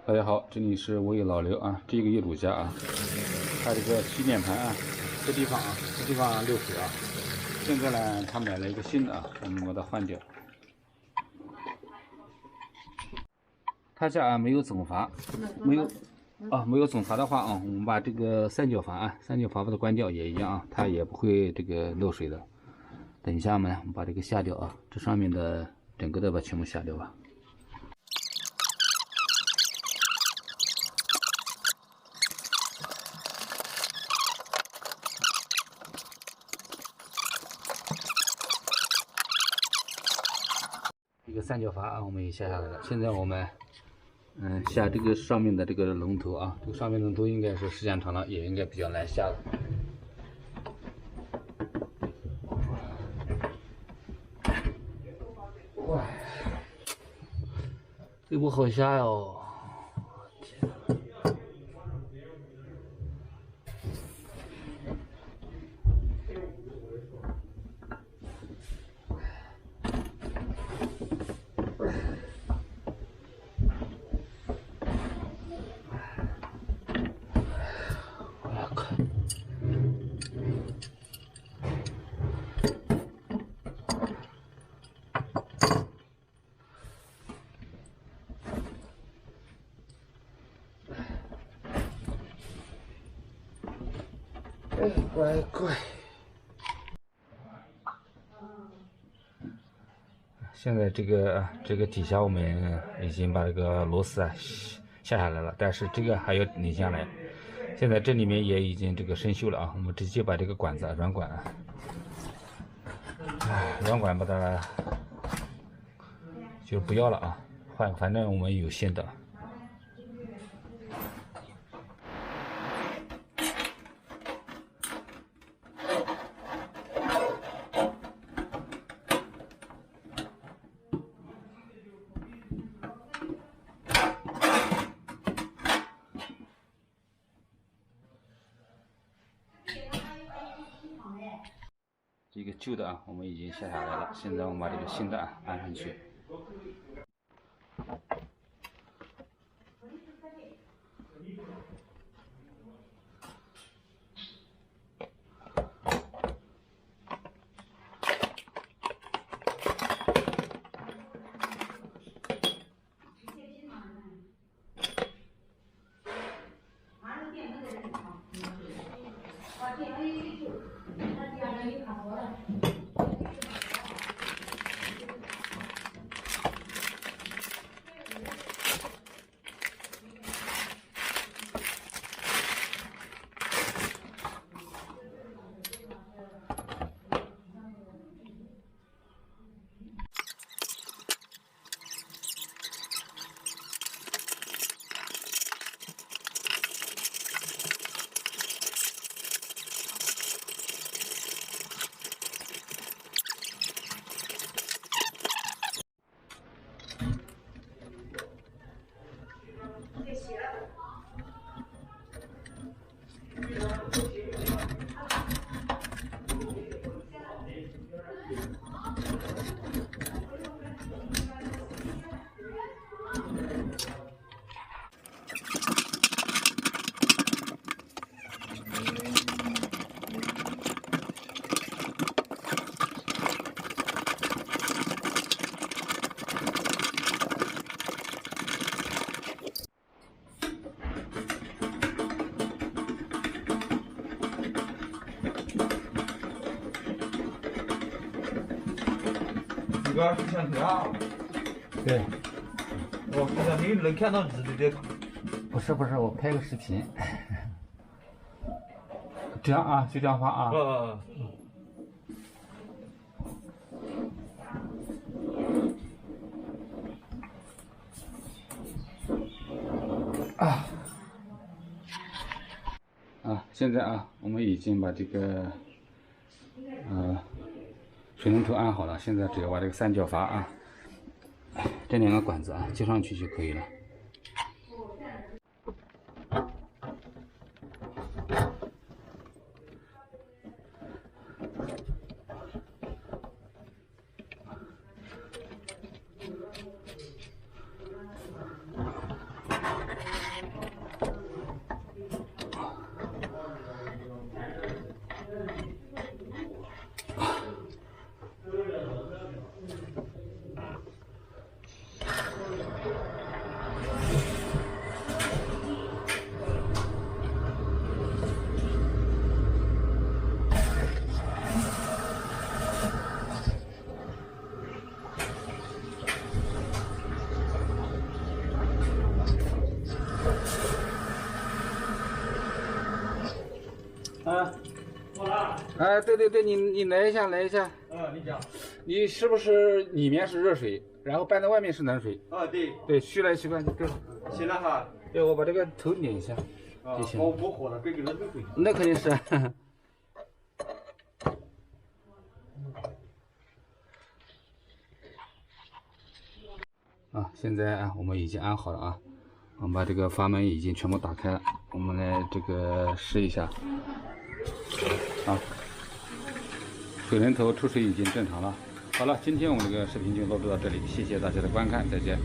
大家好，这里是我有老刘啊，这个业主家啊，他这个洗脸盘啊，这地方漏水啊，现在呢他买了一个新的啊，我们把它换掉。他家啊没有总阀，没有总阀的话啊，我们把这个三角阀把它关掉也一样啊，它也不会这个漏水的。等一下我们把这个下掉啊，这上面的整个的把全部下掉吧。一个三角阀啊，我们也下来了。现在我们下这个上面的这个龙头啊，这个上面龙头应该是时间长了也应该比较难下了。哇，这不好下哟！哎，乖乖！现在这个底下我们已经把这个螺丝啊下来了，但是这个还要拧下来。现在这里面也已经这个生锈了啊，我们直接把这个管子软管啊，软管把它就不要了啊，换，反正我们有新的。这个旧的啊，我们已经下下来了。现在我们把这个新的啊安上去。这个摄像头啊？对，我好像没能看到你的。不是，我拍个视频。这样啊，就这样发啊。现在啊，我们已经把这个水龙头安好了。现在只要把这个三角阀啊，这两个管子啊接上去就可以了。哎，对对对，你来一下，来一下。你讲。你是不是里面是热水，然后搬到外面是冷水？对。对，虚来虚惯就对了。行了哈。对，我把这个头拧一下就行。我火了，别给它热水。那肯定是。啊，现在啊，我们已经安好了啊，我们把这个阀门已经全部打开了，我们来这个试一下。啊，水龙头出水已经正常了。好了，今天我们这个视频就录制到这里，谢谢大家的观看，再见。